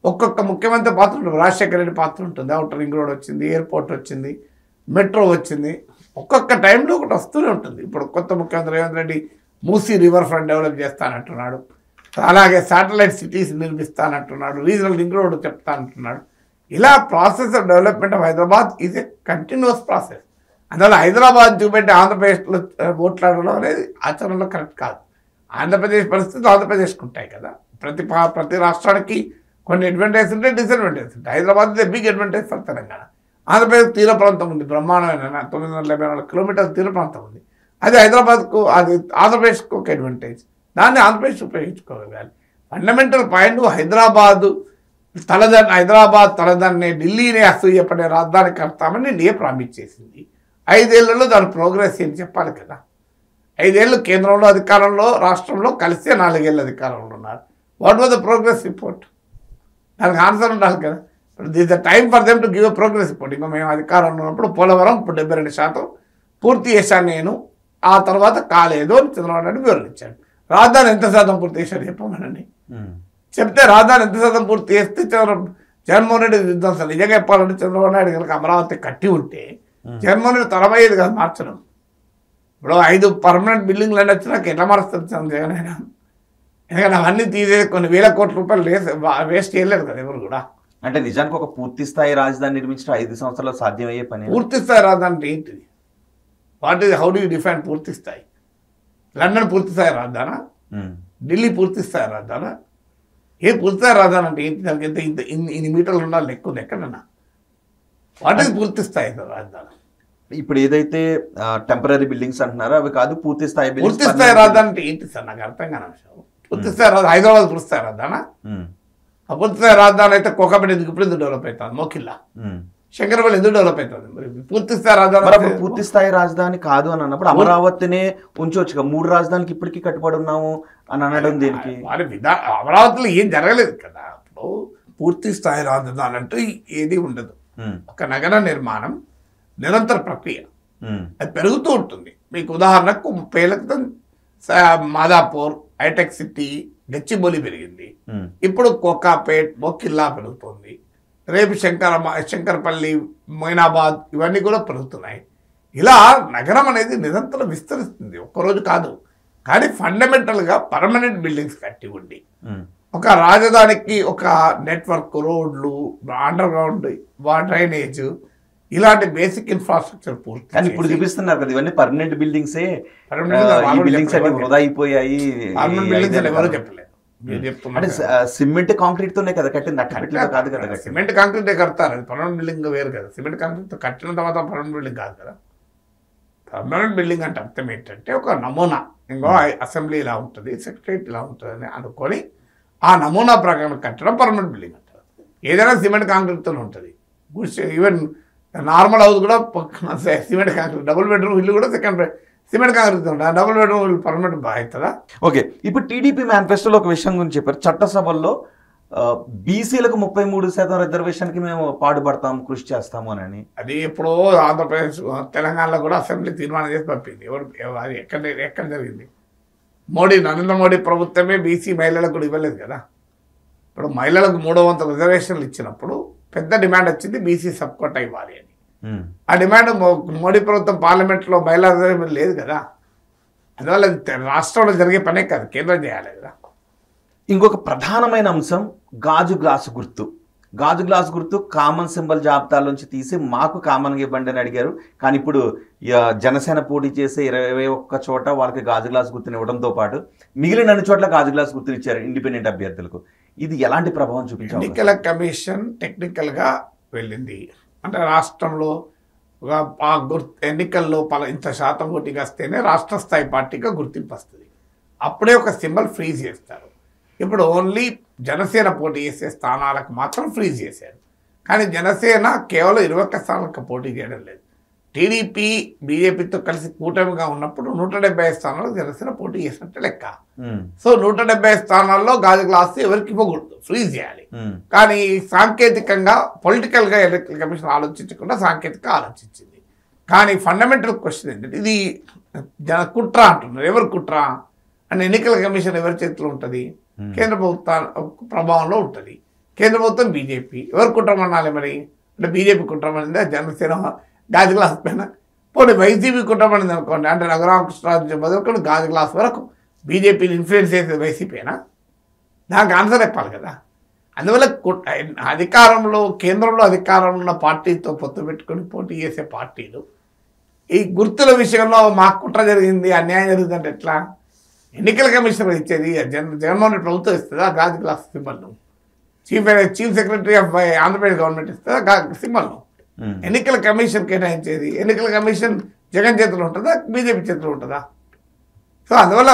ఒక్కొక్క ముఖ్యమంత్రి పాత్ర ఉంటుంది. రాజశేఖర రెడ్డి పాత్ర ఉంటుంది, అవుటర్ రింగ్ రోడ్ వచ్చింది, ఎయిర్పోర్ట్ వచ్చింది, మెట్రో వచ్చింది. ఒక్కొక్క టైంలో ఒకటి వస్తూనే ఉంటుంది. ఇప్పుడు కొత్త ముఖ్యమంత్రి Revanth Reddy Musi river front develop చేస్తానంటున్నాడు, అలాగే శాటిలైట్ సిటీస్ నిర్మిస్తానంటున్నాడు, రీజనల్ రింగ్ రోడ్ చెప్తానంటున్నాడు. ఇలా process of development of Hyderabad is a continuous process. అందువల్ల హైదరాబాద్ చూపెట్టి ఆంధ్రప్రదేశ్లో ఓట్లాడడం అనేది ఆచరణలో కరెక్ట్ కాదు. ఆంధ్రప్రదేశ్ పరిస్థితులు ఆంధ్రప్రదేశ్కి ఉంటాయి కదా. ప్రతి రాష్ట్రానికి కొన్ని అడ్వాంటేజ్ ఉంటాయి, డిసడ్వాంటేజ్ ఉంటాయి. Hyderabad is a big advantage for Telangana. Andhra Pradesh తీర ప్రాంతం ఉంది, బ్రహ్మాండమైన 954 కిలోమీటర్ల తీర ప్రాంతం ఉంది. అది హైదరాబాద్కు, అది ఆంధ్రప్రదేశ్కు ఒక అడ్వాంటేజ్. దాన్ని ఆంధ్రప్రదేశ్ ఉపయోగించుకోగలగాలి. ఫండమెంటల్ పాయింట్ హైదరాబాద్ తలదాన్ని ఢిల్లీనే అసూయపడే రాజధాని కడతామని ఇండియా ప్రామిస్ చేసింది. 5 ఏళ్లలో దాని ప్రోగ్రెస్ ఏం చెప్పాలి కదా. 5 ఏళ్ళు కేంద్రంలో అధికారంలో, రాష్ట్రంలో కలిసే 4 ఏళ్ళు అధికారంలో ఉన్నారు. What was the progress report? దానికి ఆన్సర్ ఉండాలి కదా. This the time for them to give a progress report. ఇంకా మేము అధికారంలో ఉన్నప్పుడు పోలవరం ఇప్పుడు 72% పూర్తి చేశాను నేను, ఆ తర్వాత కాలేదు అని చంద్రబాబు నాయుడు వివరించాడు. రాజధాని ఎంత శాతం పూర్తి చేశాడు చెప్పమనండి. చెప్తే రాజధాని ఎంత శాతం పూర్తి చేస్తే జగన్మోహన్ రెడ్డి విధ్వంసం. నిజంగా చెప్పాలంటే చంద్రబాబు నాయుడు కనుక అమరావతి కట్టి ఉంటే జగన్మోహన్ రెడ్డి తరమయ్యేది కాదు మార్చడం. ఇప్పుడు 5 పర్మనెంట్ బిల్డింగ్లు అని వచ్చినాక ఎట్లా మారుస్తుంది జగన్ అయినా? ఎందుకంటే అవన్నీ తీసేది కొన్ని వేల కోట్ల రూపాయలు వేస్ట్ చేయలేదు కదా ఎవరు కూడా. అంటే నిజానికి ఒక పూర్తి స్థాయి రాజధాని నిర్మించడం 5 సంవత్సరాలు సాధ్యమయ్యే పని. పూర్తి స్థాయి రాజధాని అంటే ఏంటిది? What is, how do you define పూర్తి స్థాయి? లండన్ పూర్తి స్థాయి రాజధానా? ఢిల్లీ పూర్తి స్థాయి రాజధానా? ఏ పూర్తి స్థాయి రాజధాని అంటే ఏంటి? దానికి ఎంత ఇన్ని మీటర్లు ఉండాలి లెక్క ఉంది ఎక్కడన్నా? వాట్ ఈజ్ పూర్తి స్థాయి రాజధాని? ఇప్పుడు ఏదైతే టెంపరీ బిల్డింగ్స్ అంటున్నారో అవి కాదు, పూర్తి స్థాయి బిల్డింగ్స్. పూర్తి స్థాయి రాజధాని అంటే ఏంటి సార్? నాకు అర్థం కాని విషయం. పూర్తి స్థాయి రాజధాని హైదరాబాద్ పూర్తి స్థాయి రాజధానా? ఆ పూర్తి స్థాయి రాజధాని అయితే కోకాపేట ఇప్పుడు ఎందుకు డెవలప్ అవుతుంది? మోకిల్లా శంకరపల్లి ఎందుకు డెవలప్ అవుతుంది? మరి పూర్తి స్థాయి రాజధాని పూర్తి స్థాయి రాజధాని కాదు అని అన్నప్పుడు అమరావతినే ఉంచవచ్చు. 3 రాజధానికి ఇప్పటికీ కట్టుబడి ఉన్నాము అని అనడం దేనికి? వారి అమరావతిలో ఏం జరగలేదు కదా. ఇప్పుడు పూర్తి స్థాయి రాజధాని అంటూ ఏది ఉండదు. ఒక నగర నిర్మాణం నిరంతర ప్రక్రియ, అది పెరుగుతూ ఉంటుంది. మీకు ఉదాహరణకు 30 ఏళ్ల క్రితం మాదాపూర్, హైటెక్ సిటీ, గచ్చిబౌలి పెరిగింది. ఇప్పుడు కోకాపేట్, మోకిల్లా పెరుగుతుంది. రేపు శంకరపల్లి, మొయినాబాద్ ఇవన్నీ కూడా పెరుగుతున్నాయి. ఇలా నగరం అనేది నిరంతరం విస్తరిస్తుంది, ఒక్కరోజు కాదు. కానీ ఫండమెంటల్గా పర్మనెంట్ బిల్డింగ్స్ కట్టి ఉండి ఒక రాజధానికి ఒక నెట్వర్క్, రోడ్లు, అండర్ గ్రౌండ్ డ్రైనేజ్, ఇలాంటి బేసిక్ ఇన్ఫ్రాస్ట్రక్చర్ పూర్తి. కానీ ఇప్పుడు చూపిస్తున్నారు కదా ఇవన్నీ పర్మనెంట్ బిల్డింగ్సే. బిల్డింగ్స్ అన్ని వృధా అయిపోయాయి. పర్మనెంట్ బిల్డింగ్స్ ఎవరు చెప్పలేదు. మీరు అంటే చెప్తున్నారు సిమెంట్ కాంక్రీట్ తోనే కదా కట్టింది, అట్టపెట్టెలో కాదు కదా కట్టింది. సిమెంట్ కాంక్రీట్ కడతారు, అది పర్మనెంట్ బిల్డింగ్ వేరు కదా. సిమెంట్ కాంక్రీట్ కట్టిన తర్వాత పర్మనెంట్ బిల్డింగ్ కాదు కదా. పర్మనెంట్ బిల్డింగ్ అంటే అర్థం ఏంటంటే ఒక నమూనా, ఇంకో అసెంబ్లీ ఇలా ఉంటుంది, సెక్రటరియట్ ఇలా ఉంటుంది అని అనుకొని ఆ నమూనా ప్రకారం కట్టడం పర్మనెంట్ బిల్డింగ్ అంటారు. ఏదైనా సిమెంట్ కాంక్రీట్తో ఉంటుంది. ఈవెన్ నార్మల్ హౌస్ కూడా సిమెంట్ కాంక్రీట్, డబుల్ బెడ్రూమ్ ఇల్లు కూడా సిమెంట్ కాంక్రీట్ ఉంటుంది. ఆ డబుల్ బెడ్రూమ్ ఇల్లు పర్మనెంట్ అవుతుందా? ఓకే, ఇప్పుడు టీడీపీ మేనిఫెస్టోలో ఒక విషయం గురించి చెప్పారు, చట్టసభల్లో బీసీలకు 33% రిజర్వేషన్కి మేము పాటుపడతాం, కృషి చేస్తాము అని. అది ఎప్పుడో ఆంధ్రప్రదేశ్ తెలంగాణలో కూడా అసెంబ్లీ తీర్మానం చేసి పంపింది. అది ఎక్కడ జరిగింది? నరేంద్ర మోడీ ప్రభుత్వమే బీసీ మహిళలకు కూడా ఇవ్వలేదు కదా. ఇప్పుడు మహిళలకు 300 రిజర్వేషన్లు ఇచ్చినప్పుడు పెద్ద డిమాండ్ వచ్చింది బీసీ సబ్ కోటా ఇవ్వాలి అని. ఆ డిమాండ్ మోడీ ప్రభుత్వం పార్లమెంట్లో మహిళా రిజర్వేషన్ లేదు కదా. అందువల్ల రాష్ట్రంలో జరిగే పనే కాదు, కేంద్రం చేయాలి కదా. ఇంకొక ప్రధానమైన అంశం గాజు గ్లాసు గుర్తు. గాజు గ్లాసు గుర్తు కామన్ సింబల్ జాబితాలోంచి తీసి మాకు కామన్గా ఇవ్వండి అని అడిగారు. కానీ ఇప్పుడు జనసేన పోటీ చేసే 21 చోట వాళ్ళకి గాజు గ్లాసు గుర్తుని ఇవ్వడంతో పాటు మిగిలిన అన్ని చోట్ల గాజు గ్లాసు గుర్తులు ఇచ్చారు ఇండిపెండెంట్ అభ్యర్థులకు. ఇది ఎలాంటి ప్రభావం చూపించారు? ఎన్నికల కమిషన్ టెక్నికల్గా వెళ్ళింది అంటే రాష్ట్రంలో ఎన్నికల్లో ఇంత శాతం ఓటింగ్ వస్తేనే రాష్ట్ర స్థాయి పార్టీగా గుర్తింపు వస్తుంది. అప్పుడే ఒక సింబల్ ఫ్రీజ్ చేస్తారు. ఇప్పుడు ఓన్లీ జనసేన పోటీ చేసే స్థానాలకు మాత్రం ఫ్రీజ్ చేశారు. కానీ జనసేన కేవలం 21 స్థానాలకు పోటీ చేయడం లేదు. టీడీపీ బీజేపీతో కలిసి కూటమిగా ఉన్నప్పుడు 175 స్థానాలకు జనసేన పోటీ చేసినట్టు లెక్క. సో 175 స్థానాల్లో గాజు గ్లాసు ఎవరికి ఇవ్వకూడదు, ఫ్రీజ్ చేయాలి. కానీ సాంకేతికంగా పొలిటికల్గా ఎలక్ట్రల్ కమిషన్ ఆలోచించకుండా సాంకేతికంగా ఆలోచించింది. కానీ ఫండమెంటల్ క్వశ్చన్ ఏంటంటే ఇది కుట్ర అంటున్నారు. ఎవరు కుట్ర అంటే ఎన్నికల కమిషన్ ఎవరి చేతిలో ఉంటుంది? కేంద్ర ప్రభుత్వ ప్రభావంలో ఉంటుంది. కేంద్ర ప్రభుత్వం బీజేపీ. ఎవరు కుట్రమనాలి మరి? అంటే బీజేపీ కుట్రమనిందా? జనసేన గాజు గ్లాస్ పైన పోనీ వైసీపీ కుట్రమనింది అనుకోండి, అంటే రఘురామకృష్ణరాజు మొదలుకొని గాజు గ్లాస్ వరకు బీజేపీని ఇన్ఫ్లుయెన్స్ చేసేది వైసీపీనా? దానికి ఆన్సర్ చెప్పాలి కదా. అందువల్ల అధికారంలో కేంద్రంలో అధికారంలో ఉన్న పార్టీతో పొత్తు పెట్టుకొని పోటీ చేసే పార్టీలు ఈ గుర్తుల విషయంలో మాకు కుట్ర జరిగింది, అన్యాయం జరిగిందంటే ఎట్లా? ఎన్నికల కమిషన్ ఇచ్చేది జగన్మోహన్ రెడ్డి ప్రభుత్వం ఇస్తుందా గాజు గ్లాస్ సింబల్ను? Chief secretary of Andhra Pradesh government ఇస్తుందా సింబల్ను? ఎన్నికల కమిషన్ కేటాయించేది ఎన్నికల కమిషన్ జగన్ చేతిలో ఉంటుందా, బీజేపీ చేతిలో ఉంటుందా? సో అందువల్ల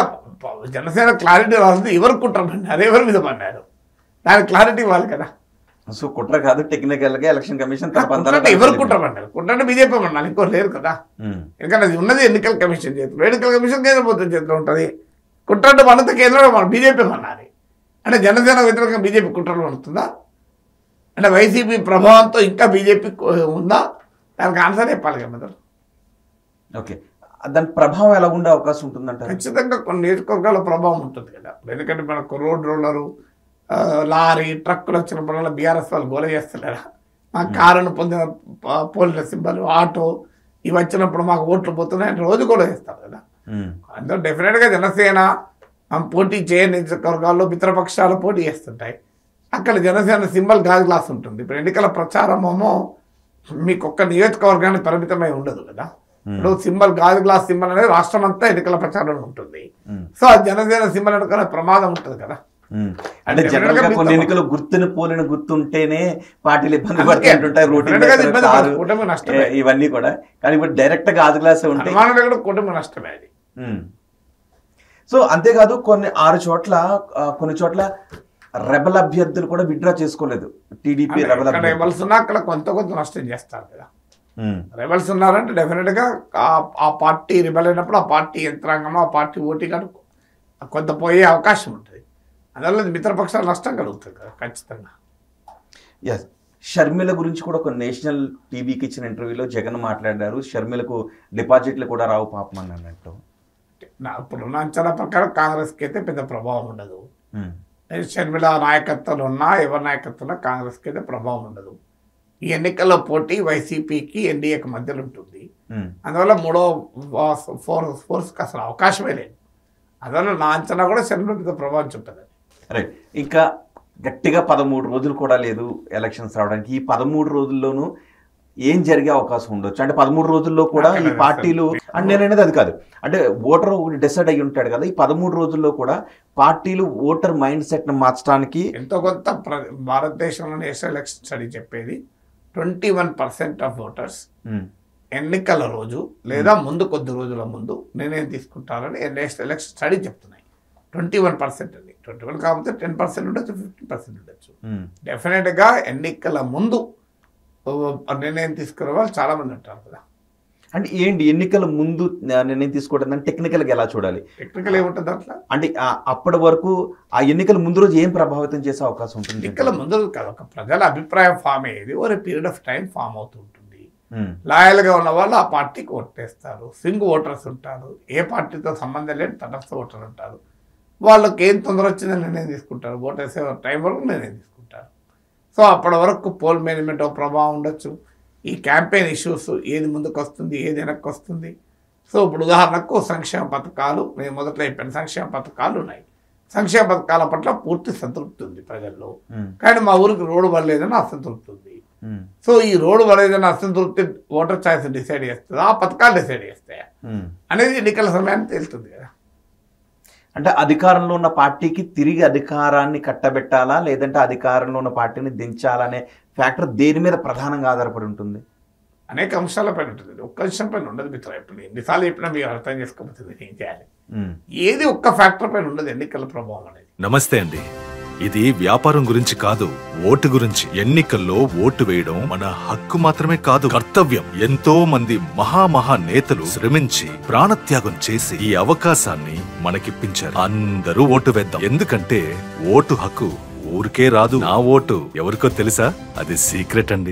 జనసేన క్లారిటీ రావాలి. ఎవరు కుట్ర పడినారు, ఎవరి మీద పడినారు, దానికి క్లారిటీ ఇవ్వాలి కదా. సో కుట్ర కాదు, టెక్నికల్గా ఎలక్షన్ కమిషన్ ఎవరు కుట్ర పడ్డారు? కుట్ర అంటే బీజేపీ పడినారు, ఇంకోరు లేరు కదా. ఎందుకంటే అది ఉన్నది ఎన్నికల కమిషన్ చేతిలో. ఎన్నికల కమిషన్ కేంద్ర ప్రభుత్వం చేతిలో ఉంటుంది. కుట్ర అంటే మనంత కేంద్రంలో మనం బీజేపీ పడినారు అంటే జనసేన వ్యతిరేకంగా బీజేపీ కుట్రలు పడుతుందా? అంటే వైసీపీ ప్రభావంతో ఇంకా బీజేపీ ఉందా? దానికి ఆన్సర్ చెప్పాలి కదా. ఓకే, దాని ప్రభావం ఎలా ఉండే అవకాశం ఉంటుందంట? ఖచ్చితంగా కొన్ని నియోజకవర్గాల ప్రభావం ఉంటుంది కదా. ఎందుకంటే మనకు రోడ్ రోలరు, లారీ, ట్రక్కులు వచ్చినప్పుడల్లా బీఆర్ఎస్ వాళ్ళు గోల చేస్తలేరా? మా కారును పొందిన పోలిన సింబల్, ఆటో ఇవి వచ్చినప్పుడు మాకు ఓట్లు పోతున్నాయని రోజు గోల చేస్తారు కదా. అందులో డెఫినెట్గా జనసేన పోటీ చేయని నియోజకవర్గాల్లో మిత్రపక్షాలు పోటీ చేస్తుంటాయి. అక్కడ జనసేన సింబల్ గాజు గ్లాస్ ఉంటుంది. ఇప్పుడు ఎన్నికల ప్రచారమేమో మీకు ఒక్క నియోజకవర్గానికి పరిమితమై ఉండదు కదా. ఇప్పుడు సింబల్ గాజు గ్లాస్ సింబల్ అనేది రాష్ట్రం అంతా ఎన్నికల ప్రచారంలో ఉంటుంది. సో ఆ జనసేన సింబల్ అనుకునే ప్రమాదం ఉంటుంది కదా. అంటే జనరల్ గా కొన్ని ఎన్నికలు గుర్తుని పోలిన గుర్తుంటేనే పార్టీలు ఇబ్బంది పడుతుంటాయి, ఇవన్నీ కూడా. కానీ ఇప్పుడు డైరెక్ట్ గా గాజు గ్లాస్ ఉంటాయి, కుటుంబ నష్టమే అది. సో అంతేకాదు కొన్ని 6 చోట్ల కొన్ని చోట్ల రెబల్ అభ్యర్థులు కూడా విత్డ్రా చేసుకోలేదు. టీడీపీ రెబల్స్ ఉన్నా అక్కడ కొంత నష్టం చేస్తారు కదా. రెబల్స్ ఉన్నారంటే డెఫినెట్ గా ఆ పార్టీ రిబల్ అయినప్పుడు ఆ పార్టీ యంత్రాంగం, ఆ పార్టీ ఓటింగ్ కొంత పోయే అవకాశం ఉంటుంది. అందువల్ల మిత్రపక్షాలు నష్టం కలుగుతుంది కదా ఖచ్చితంగా. ఎస్, షర్మిల గురించి కూడా ఒక నేషనల్ టీవీకి ఇచ్చిన ఇంటర్వ్యూలో జగన్ మాట్లాడారు. షర్మిలకు డిపాజిట్లు కూడా రావు పాపం అని అన్నట్టు. ఇప్పుడున్న అంచనా ప్రకారం కాంగ్రెస్కి అయితే పెద్ద ప్రభావం ఉండదు. షర్మిల నాయకత్వంలో ఉన్నా ఎవరి నాయకత్వంలో కాంగ్రెస్కి అయితే ప్రభావం ఉండదు. ఈ ఎన్నికల్లో పోటీ వైసీపీకి ఎన్డీఏకి మధ్యలో ఉంటుంది. అందువల్ల మూడో ఫోర్స్కి అసలు అవకాశమే లేదు. అందువల్ల నా అంచనా కూడా షర్మిల పెద్ద ప్రభావం చూపుతుంది. రైట్, ఇంకా గట్టిగా 13 రోజులు కూడా లేదు ఎలక్షన్స్ రావడానికి. ఈ 13 రోజుల్లోనూ ఏం జరిగే అవకాశం ఉండొచ్చు? అంటే 13 రోజుల్లో కూడా ఈ పార్టీలు అంటే నేను అనేది అది కాదు, అంటే ఓటర్ ఒకటి డిసైడ్ అయ్యి ఉంటాడు కదా, ఈ 13 రోజుల్లో కూడా పార్టీలు ఓటర్ మైండ్ సెట్ ని మార్చడానికి ఎంతో కొంత భారతదేశంలో నేషనల్ ఎలక్షన్ స్టడీ చెప్పేది 21% ఆఫ్ ఓటర్స్ ఎన్నికల రోజు లేదా ముందు కొద్ది రోజుల ముందు నిర్ణయం తీసుకుంటారని నేషనల్ ఎలక్షన్ స్టడీ చెప్తున్నాయి. 21% అండి. 21 కాకపోతే 10% ఉండొచ్చు, 15% ఉండొచ్చు. డెఫినెట్గా ఎన్నికల ముందు నిర్ణయం తీసుకునే వాళ్ళు చాలా మంది ఉంటారు కదా. అంటే ఏంటి ఎన్నికల ముందు నిర్ణయం తీసుకోవడం టెక్నికల్గా ఎలా చూడాలి? టెక్నికల్ ఏముంటుంది అట్లా అంటే అప్పటి వరకు ఆ ఎన్నికల ముందు రోజు ఏం ప్రభావితం చేసే అవకాశం ఉంటుంది? ఎన్నికల ముందు రోజు కాదు, ఒక ప్రజల అభిప్రాయం ఫామ్ అయ్యేది over period of time form అవుతుంటుంది. లాయల్గా ఉన్న వాళ్ళు ఆ పార్టీకి ఓటేస్తారు. స్వింగ్ ఓటర్స్ ఉంటారు, ఏ పార్టీతో సంబంధం లేని తటస్థ ఓటర్ ఉంటారు. వాళ్ళకి ఏం తొందర వచ్చిందని నిర్ణయం తీసుకుంటారు, ఓటేసే టైం వరకు నిర్ణయం తీసుకుంటారు. సో అప్పటి వరకు పోల్ మేనేజ్మెంట్ ఒక ప్రభావం ఉండొచ్చు. ఈ క్యాంపెయిన్ ఇష్యూస్ ఏది ముందుకు వస్తుంది, ఏది వెనక్కి వస్తుంది. సో ఇప్పుడు ఉదాహరణకు సంక్షేమ పథకాలు, నేను మొదట్లో చెప్పాను, సంక్షేమ పథకాలు ఉన్నాయి. సంక్షేమ పథకాల పట్ల పూర్తి సంతృప్తి ఉంది ప్రజల్లో, కానీ మా ఊరికి రోడ్డు పడలేదని అసంతృప్తి ఉంది. సో ఈ రోడ్డు పడలేదని అసంతృప్తి ఓటర్ చాయిస్ డిసైడ్ చేస్తుందా, ఆ పథకాలు డిసైడ్ చేస్తాయా అనేది ఎన్నికల సమయాన్ని తేలుతుంది కదా. అంటే అధికారంలో ఉన్న పార్టీకి తిరిగి అధికారాన్ని కట్టబెట్టాలా, లేదంటే అధికారంలో ఉన్న పార్టీని దించాలనే ఫ్యాక్టర్ దేని మీద ప్రధానంగా ఆధారపడి ఉంటుంది? అనేక అంశాలపైన ఉంటుంది, ఒక్క అంశం పైన ఉండదు మిత్ర. ఇప్పుడు ఎన్నిసార్లు చెప్పినా మీరు అర్థం చేసుకోకపోతుంది ఏం చేయాలి. ఏది ఒక్క ఫ్యాక్టర్ పైన ఉండదు ఎన్నికల ప్రభావం అనేది. నమస్తే అండి. ఇది వ్యాపారం గురించి కాదు, ఓటు గురించి. ఎన్నికల్లో ఓటు వేయడం మన హక్కు మాత్రమే కాదు, కర్తవ్యం. ఎంతో మంది మహా నేతలు శ్రమించి ప్రాణత్యాగం చేసి ఈ అవకాశాన్ని మనకిప్పించారు. అందరూ ఓటు వేద్దాం, ఎందుకంటే ఓటు హక్కు ఊరికే రాదు. నా ఓటు ఎవరికో తెలుసా? అది సీక్రెట్ అండి.